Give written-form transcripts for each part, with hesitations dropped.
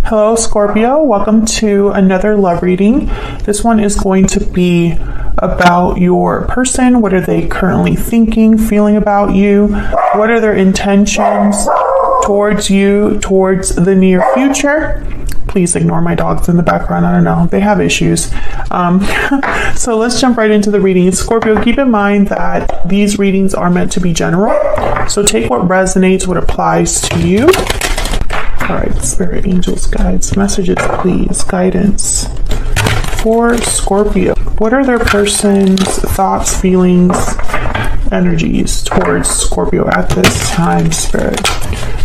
Hello, Scorpio. Welcome to another love reading. This one is going to be about your person. What are they currently thinking, feeling about you? What are their intentions towards you, towards the near future? Please ignore my dogs in the background. I don't know. They have issues. So let's jump right into the reading. Scorpio, keep in mind that these readings are meant to be general. So take what resonates, what applies to you. All right, spirit, angels, guides, messages, please, guidance for Scorpio. What are their person's thoughts, feelings, energies towards Scorpio at this time, spirit?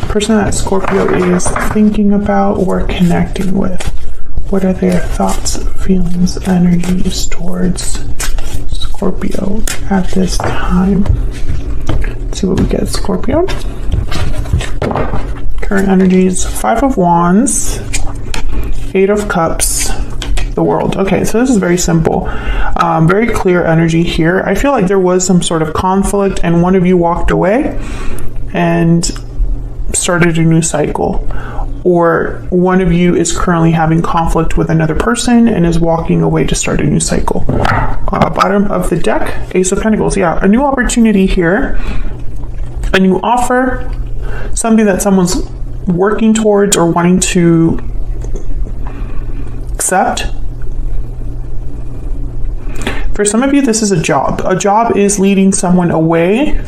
Person that Scorpio is thinking about or connecting with. What are their thoughts, feelings, energies towards Scorpio at this time? Let's see what we get, Scorpio. Current energies, 5 of Wands, 8 of Cups, the World. Okay, so this is very simple. Very clear energy here. I feel like there was some sort of conflict and one of you walked away and started a new cycle. Or one of you is currently having conflict with another person and is walking away to start a new cycle. Bottom of the deck, Ace of Pentacles. Yeah, a new opportunity here. A new offer. Something that someone's working towards or wanting to accept. For some of you, this is a job. A job is leading someone away,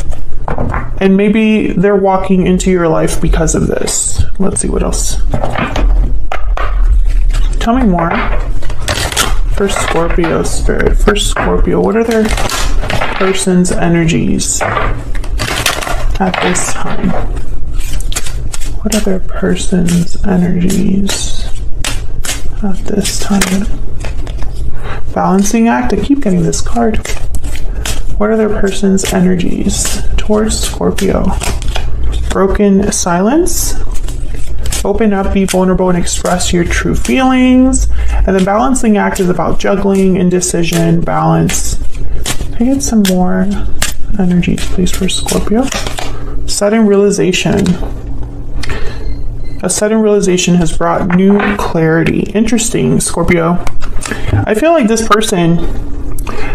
and maybe they're walking into your life because of this. Let's see what else. Tell me more. For Scorpio, spirit. For Scorpio, what are their person's energies at this time? What are their person's energies at this time? Balancing act. I keep getting this card. What are their person's energies towards Scorpio? Broken silence. Open up, be vulnerable, and express your true feelings. And then balancing act is about juggling, indecision, balance. Can I get some more energies, please, for Scorpio? Sudden realization. A sudden realization has brought new clarity. Interesting, Scorpio. I feel like this person,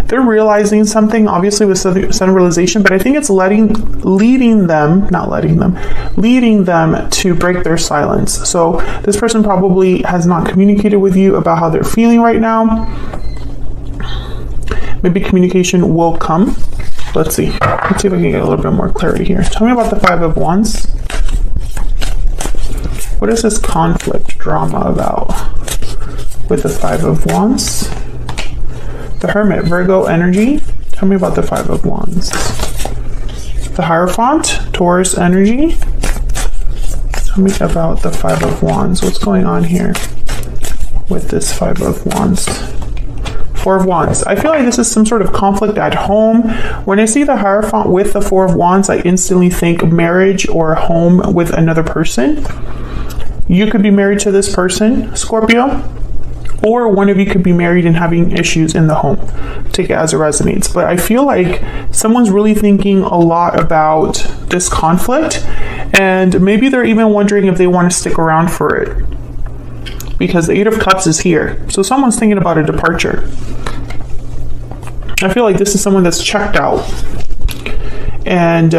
they're realizing something, obviously with sudden realization, but I think it's leading them to break their silence. So this person probably has not communicated with you about how they're feeling right now. Maybe communication will come. Let's see. Let's see if I can get a little bit more clarity here. Tell me about the 5 of Wands. What is this conflict drama about with the 5 of Wands? The Hermit, Virgo energy. Tell me about the 5 of Wands. The Hierophant, Taurus energy. Tell me about the 5 of Wands. What's going on here with this 5 of Wands? 4 of Wands. I feel like this is some sort of conflict at home. When I see the Hierophant with the 4 of Wands, I instantly think marriage or home with another person. You could be married to this person, Scorpio, or one of you could be married and having issues in the home. Take it as it resonates. But I feel like someone's really thinking a lot about this conflict, and maybe they're even wondering if they want to stick around for it. Because the 8 of Cups is here. So someone's thinking about a departure. I feel like this is someone that's checked out. And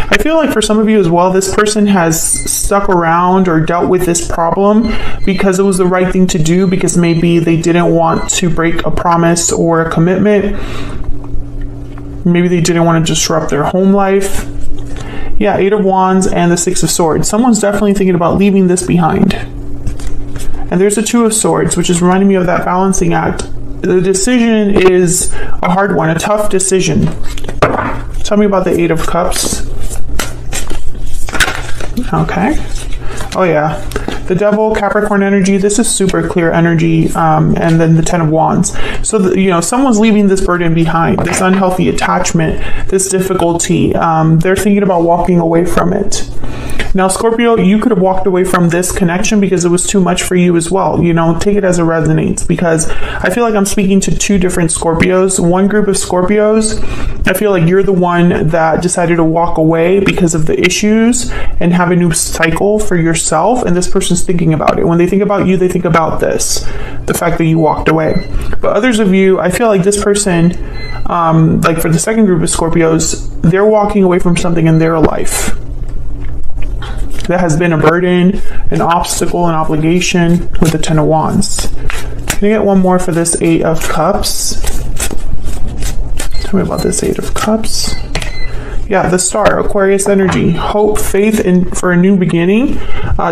I feel like for some of you as well, this person has stuck around or dealt with this problem because it was the right thing to do, because maybe they didn't want to break a promise or a commitment. Maybe they didn't want to disrupt their home life. Yeah, 8 of Wands and the 6 of Swords. Someone's definitely thinking about leaving this behind. And there's a 2 of Swords, which is reminding me of that balancing act. The decision is a hard one, a tough decision. Tell me about the 8 of Cups. Okay. Oh yeah. The Devil, Capricorn energy. This is super clear energy. And then the 10 of Wands. So, someone's leaving this burden behind, this unhealthy attachment, this difficulty. They're thinking about walking away from it. Now, Scorpio, you could have walked away from this connection because it was too much for you as well. You know, take it as it resonates, because I feel like I'm speaking to two different Scorpios. One group of Scorpios, I feel like you're the one that decided to walk away because of the issues and have a new cycle for yourself. And this person's thinking about it. When they think about you, they think about this, the fact that you walked away. But others of you, I feel like this person, like for the second group of Scorpios, they're walking away from something in their life that has been a burden, an obstacle, an obligation, with the Ten of Wands. Can I get one more for this Eight of Cups? Tell me about this Eight of Cups. Yeah, the Star, Aquarius energy, hope, faith, and for a new beginning.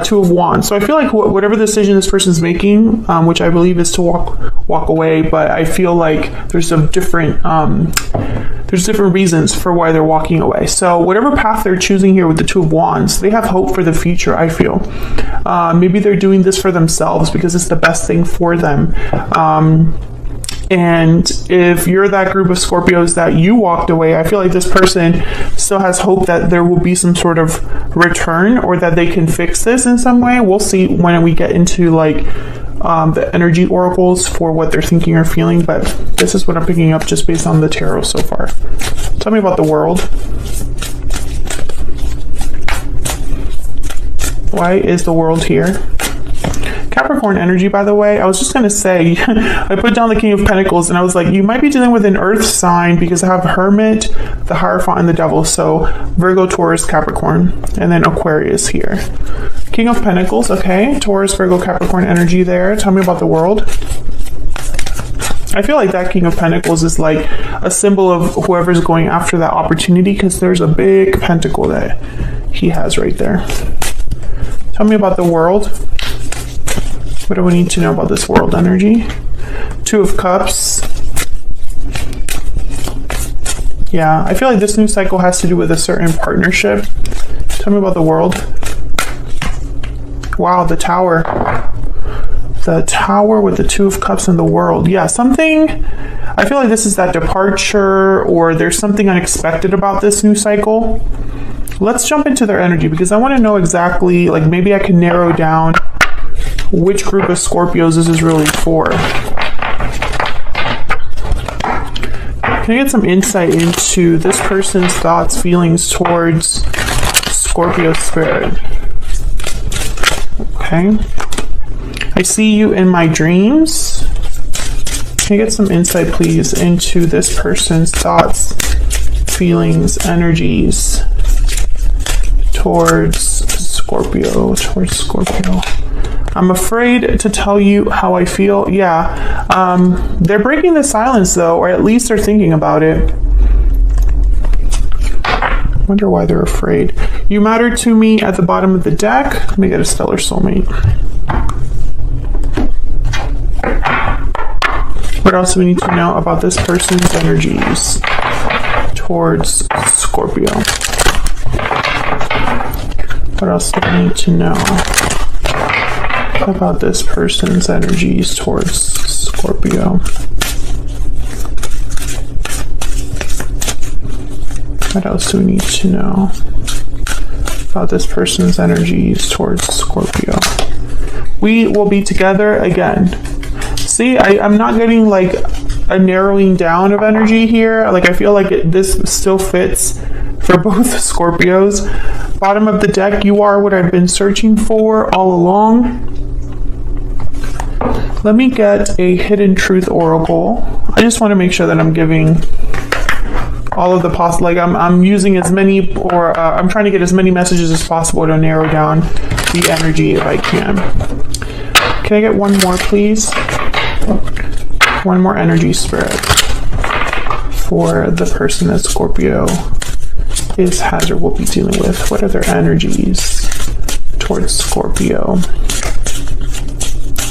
Two of Wands. So I feel like whatever decision this person's making, which I believe is to walk away, but I feel like there's a different reasons for why they're walking away. So whatever path they're choosing here with the Two of Wands, they have hope for the future, I feel. Maybe they're doing this for themselves because it's the best thing for them. And if you're that group of Scorpios that you walked away, I feel like this person still has hope that there will be some sort of return, or that they can fix this in some way. We'll see when we get into like the energy oracles for what they're thinking or feeling, but this is what I'm picking up just based on the tarot so far. Tell me about the World. Why is the World here? Capricorn energy, by the way, I was just going to say, I put down the King of Pentacles and I was like, you might be dealing with an earth sign because I have Hermit, the Hierophant, and the Devil. So Virgo, Taurus, Capricorn, and then Aquarius here. King of Pentacles, okay. Taurus, Virgo, Capricorn energy there. Tell me about the World. I feel like that King of Pentacles is like a symbol of whoever's going after that opportunity, because there's a big pentacle that he has right there. Tell me about the World. What do we need to know about this World energy? Two of Cups. Yeah, I feel like this new cycle has to do with a certain partnership. Tell me about the World. Wow, the Tower. The Tower with the Two of Cups and the World. Yeah, something, I feel like this is that departure, or there's something unexpected about this new cycle. Let's jump into their energy, because I want to know exactly, like maybe I can narrow down which group of Scorpios this is really for. Can I get some insight into this person's thoughts, feelings towards Scorpio spirit? Okay. I see you in my dreams. Can I get some insight, please, into this person's thoughts, feelings, energies towards Scorpio, I'm afraid to tell you how I feel. Yeah, they're breaking the silence though, or at least they're thinking about it. Wonder why they're afraid. You matter to me at the bottom of the deck. Let me get a stellar soulmate. What else do we need to know about this person's energies towards Scorpio? What else do we need to know about this person's energies towards Scorpio? What else do we need to know about this person's energies towards Scorpio? We will be together again. See, I'm not getting like a narrowing down of energy here. Like I feel like this still fits for both Scorpios. Bottom of the deck, you are what I've been searching for all along. Let me get a hidden truth oracle. I just want to make sure that I'm giving all of the possible, like I'm using as many, or I'm trying to get as many messages as possible to narrow down the energy if I can. Can I get one more, please? One more energy spirit for the person that Scorpio has or will be dealing with. What are their energies towards Scorpio?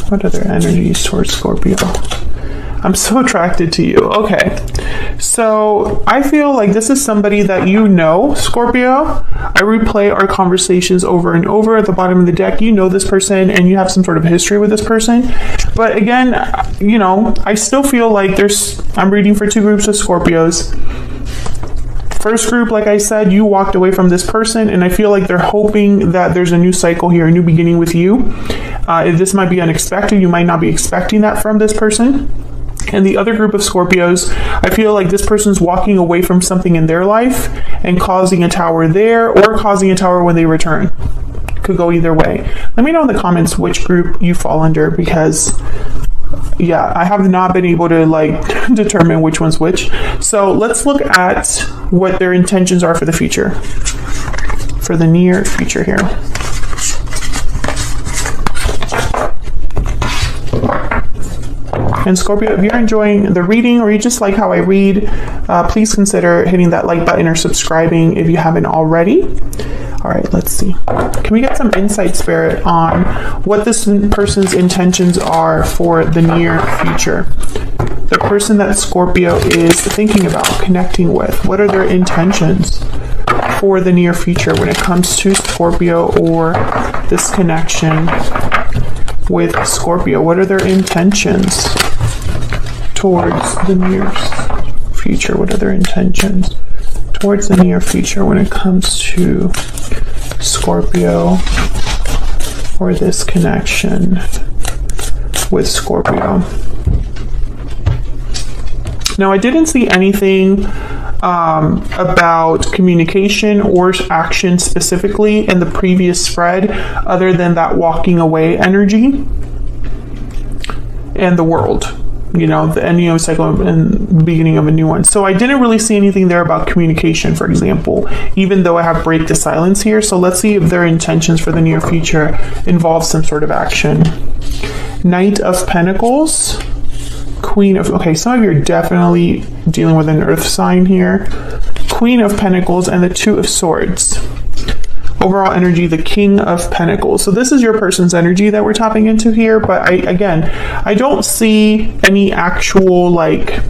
What are their energies towards Scorpio? I'm so attracted to you. Okay. So I feel like this is somebody that you know, Scorpio. I replay our conversations over and over at the bottom of the deck. You know this person and you have some sort of history with this person. But again, you know, I still feel like I'm reading for two groups of Scorpios. First group, like I said, you walked away from this person, and I feel like they're hoping that there's a new cycle here, a new beginning with you. This might be unexpected. You might not be expecting that from this person. And the other group of Scorpios, I feel like this person's walking away from something in their life and causing a tower there, or causing a tower when they return. Could go either way. Let me know in the comments which group you fall under, because yeah, I have not been able to like determine which one's which. So let's look at what their intentions are for the future, for the near future here. And Scorpio, if you're enjoying the reading, or you just like how I read, please consider hitting that like button or subscribing if you haven't already. All right, let's see. Can we get some insight, Spirit, on what this person's intentions are for the near future? The person that Scorpio is thinking about connecting with, what are their intentions for the near future when it comes to Scorpio or this connection with Scorpio? What are their intentions towards the near future? What are their intentions towards the near future when it comes to Scorpio or this connection with Scorpio? Now, I didn't see anything about communication or action specifically in the previous spread, other than that walking away energy and the world, you know, the ending of a cycle and the beginning of a new one. So I didn't really see anything there about communication, for example, even though I have break the silence here. So let's see if their intentions for the near future involve some sort of action. Knight of Pentacles, Queen of, okay, some of you are definitely dealing with an earth sign here. Queen of Pentacles and the Two of Swords. Overall energy, the King of Pentacles. So this is your person's energy that we're tapping into here, but I don't see any actual, like,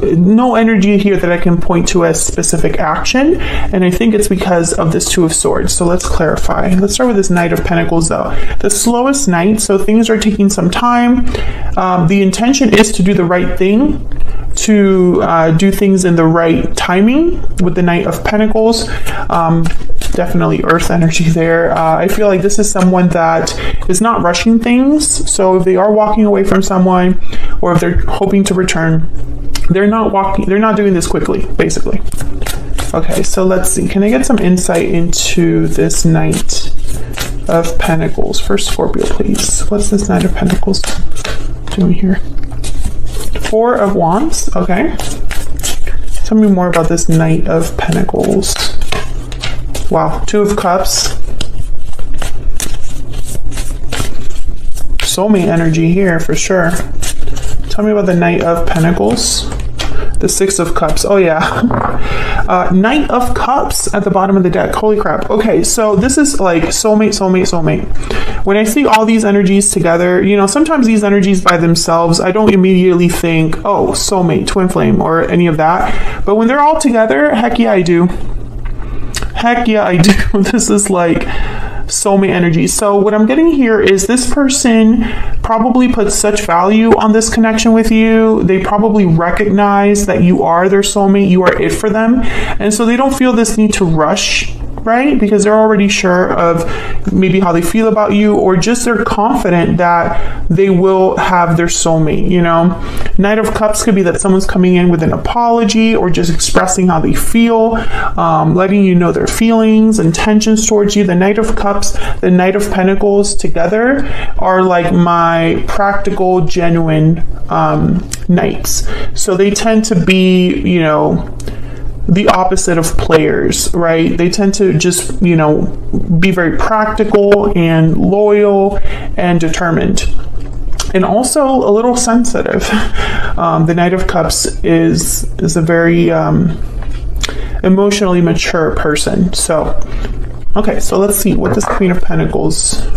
no energy here that I can point to as specific action, and I think it's because of this Two of Swords. So let's clarify. Let's start with this Knight of Pentacles, though. The slowest night, so things are taking some time. The intention is to do the right thing, to do things in the right timing with the Knight of Pentacles. Definitely earth energy there. I feel like this is someone that is not rushing things. So if they are walking away from someone, or if they're hoping to return, they're not doing this quickly, basically. Okay, so let's see. Can I get some insight into this Knight of Pentacles for Scorpio, please? What's this Knight of Pentacles doing here? Four of Wands, okay. Tell me more about this Knight of Pentacles. Wow, Two of Cups. Soulmate energy here for sure. Tell me about the Knight of Pentacles. The Six of Cups. Oh yeah. Knight of Cups at the bottom of the deck. Holy crap. Okay, so this is like soulmate, soulmate, soulmate. When I see all these energies together, you know, sometimes these energies by themselves, I don't immediately think, oh, soulmate, twin flame, or any of that. But when they're all together, heck yeah, I do. Heck yeah, I do. This is like soulmate energy. So what I'm getting here is this person probably puts such value on this connection with you. They probably recognize that you are their soulmate, you are it for them. And so they don't feel this need to rush, right? Because they're already sure of maybe how they feel about you, or just they're confident that they will have their soulmate, you know? Knight of Cups could be that someone's coming in with an apology, or just expressing how they feel, letting you know their feelings, intentions towards you. The Knight of Cups, the Knight of Pentacles together are like my practical, genuine knights. So they tend to be, you know, the opposite of players, right? They tend to just, you know, be very practical and loyal and determined, and also a little sensitive. The Knight of Cups is a very emotionally mature person. So, okay, so let's see what this Queen of Pentacles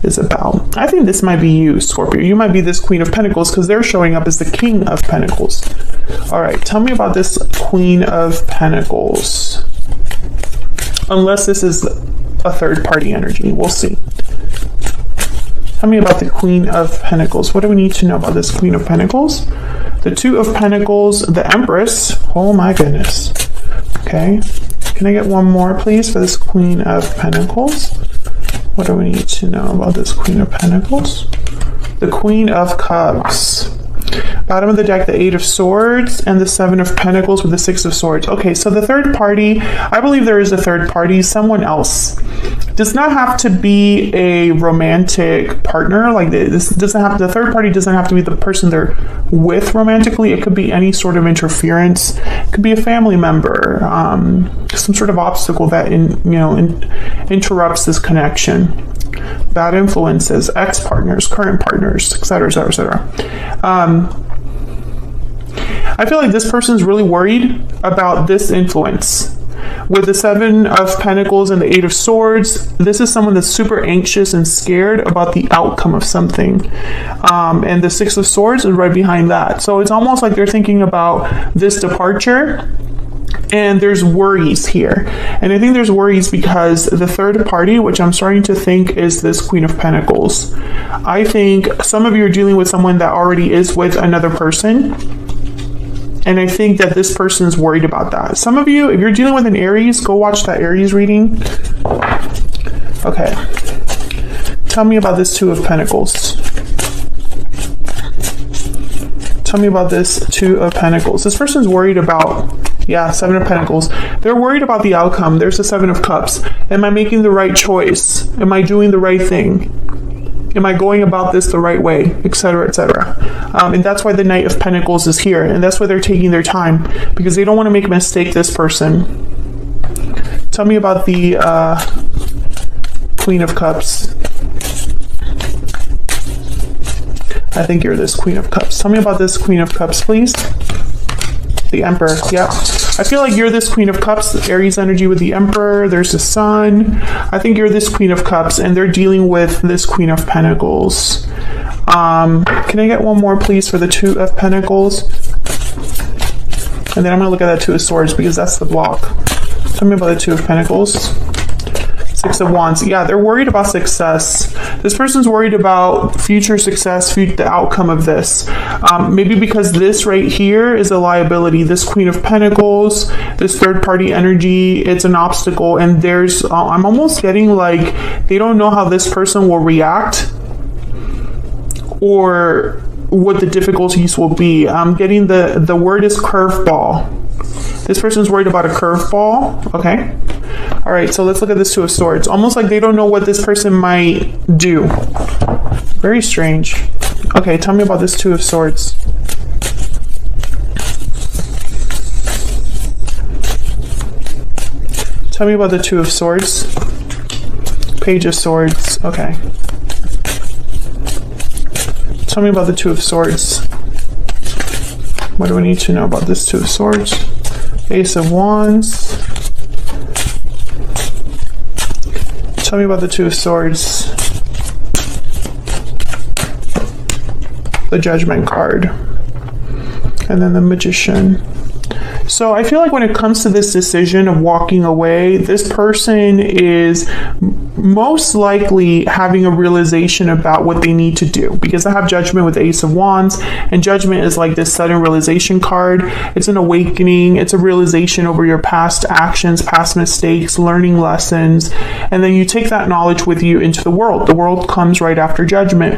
is about. I think this might be you, Scorpio. You might be this Queen of Pentacles because they're showing up as the King of Pentacles. All right, tell me about this Queen of Pentacles. Unless this is a third party energy, we'll see. Tell me about the Queen of Pentacles. What do we need to know about this Queen of Pentacles? The Two of Pentacles, the Empress. Oh my goodness. Okay. Can I get one more, please, for this Queen of Pentacles? What do we need to know about this Queen of Pentacles? The Queen of Cups. Bottom of the deck, the Eight of Swords, and the Seven of Pentacles with the Six of Swords. Okay, so the third party, I believe there is a third party, someone else. Does not have to be a romantic partner. Like this doesn't have, the third party doesn't have to be the person they're with romantically. It could be any sort of interference. It could be a family member, some sort of obstacle that interrupts this connection. Bad influences, ex-partners, current partners, etc., etc., etc. I feel like this person's really worried about this influence. With the Seven of Pentacles and the Eight of Swords, this is someone that's super anxious and scared about the outcome of something. And the Six of Swords is right behind that. So it's almost like they're thinking about this departure, and there's worries here. And I think there's worries because the third party, which I'm starting to think is this Queen of Pentacles. I think some of you are dealing with someone that already is with another person. And I think that this person is worried about that. Some of you, if you're dealing with an Aries, go watch that Aries reading. Okay. Tell me about this Two of Pentacles. Tell me about this Two of Pentacles. This person's worried about, yeah, Seven of Pentacles. They're worried about the outcome. There's the Seven of Cups. Am I making the right choice? Am I doing the right thing? Am I going about this the right way? Etc., etc. And that's why the Knight of Pentacles is here. And that's why they're taking their time. Because they don't want to make a mistake, this person. Tell me about the Queen of Cups. I think you're this Queen of Cups. Tell me about this Queen of Cups, please. The Emperor. Yep. I feel like you're this Queen of Cups, Aries energy with the Emperor. There's the Sun. I think you're this Queen of Cups, and they're dealing with this Queen of Pentacles. Can I get one more, please, for the Two of Pentacles? And then I'm going to look at that Two of Swords because that's the block. Tell me about the Two of Pentacles. Six of Wands. Yeah, they're worried about success. This person's worried about future success, the outcome of this. Maybe because this right here is a liability. This Queen of Pentacles, this third party energy, it's an obstacle. And there's, I'm almost getting like they don't know how this person will react or what the difficulties will be. I'm getting the word is curveball. This person's worried about a curveball. Okay. All right, so let's look at this Two of Swords. Almost like they don't know what this person might do. Very strange. Okay, tell me about this Two of Swords. Tell me about the Two of Swords. Page of Swords. Okay. Tell me about the Two of Swords. What do we need to know about this Two of Swords? Ace of Wands. Tell me about the Two of Swords. The Judgment card. And then the Magician. So I feel like when it comes to this decision of walking away, this person is most likely having a realization about what they need to do, because I have Judgment with the Ace of Wands, and Judgment is like this sudden realization card. It's an awakening. It's a realization over your past actions, past mistakes, learning lessons, and then you take that knowledge with you into the world. The world comes right after Judgment,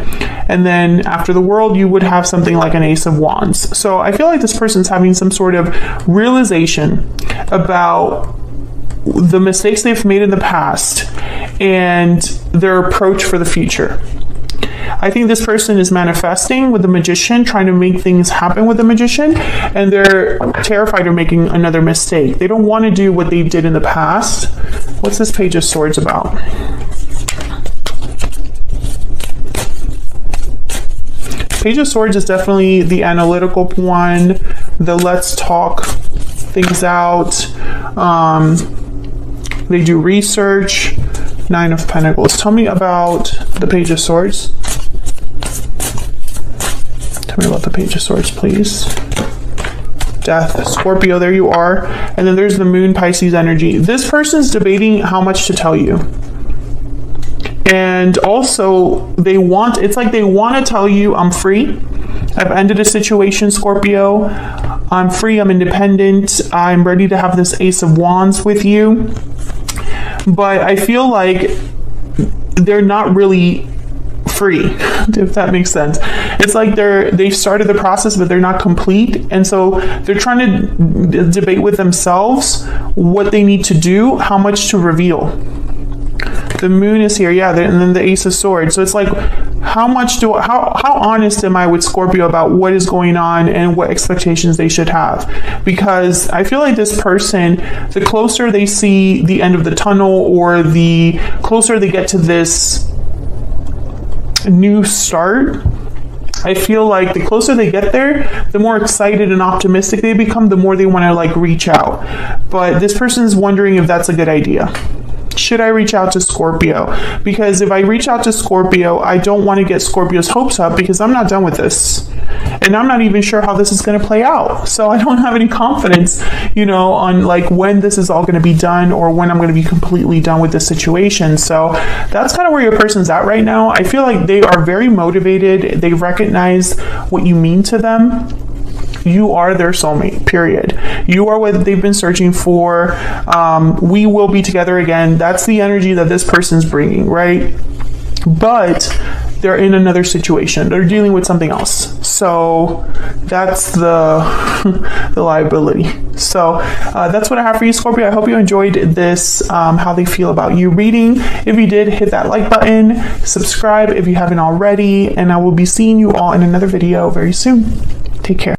and then after the world you would have something like an Ace of Wands. So I feel like this person's having some sort of realization about the mistakes they've made in the past and their approach for the future. I think this person is manifesting with the Magician, trying to make things happen with the Magician, and they're terrified of making another mistake. They don't want to do what they did in the past. What's this Page of Swords about? Page of Swords is definitely the analytical one, the let's talk things out. They do research. Nine of Pentacles. Tell me about the Page of Swords. Tell me about the Page of Swords, please. Death. Scorpio, there you are. And then there's the Moon, Pisces energy. This person's debating how much to tell you. And also, it's like they want to tell you I'm free. I've ended a situation, Scorpio. I'm free, I'm independent, I'm ready to have this Ace of Wands with you. But I feel like they're not really free, if that makes sense. It's like they've started the process, but they're not complete. And so they're trying to debate with themselves what they need to do, how much to reveal. The moon is here, yeah, and then the Ace of Swords. So it's like, how honest am I with Scorpio about what is going on and what expectations they should have? Because I feel like this person, the closer they see the end of the tunnel, or the closer they get to this new start, I feel like the closer they get there, the more excited and optimistic they become, the more they want to like reach out. But this person is wondering if that's a good idea. Should I reach out to Scorpio? Because if I reach out to Scorpio, I don't want to get Scorpio's hopes up, because I'm not done with this. And I'm not even sure how this is going to play out. So I don't have any confidence, on like when this is all going to be done, or when I'm going to be completely done with this situation. So that's kind of where your person's at right now. I feel like they are very motivated. They recognize what you mean to them. You are their soulmate, period. You are what they've been searching for. We will be together again. That's the energy that this person's bringing, right? But they're in another situation. They're dealing with something else. So that's the liability. So that's what I have for you, Scorpio. I hope you enjoyed this, how they feel about you reading. If you did, hit that like button, subscribe if you haven't already, and I will be seeing you all in another video very soon. Take care.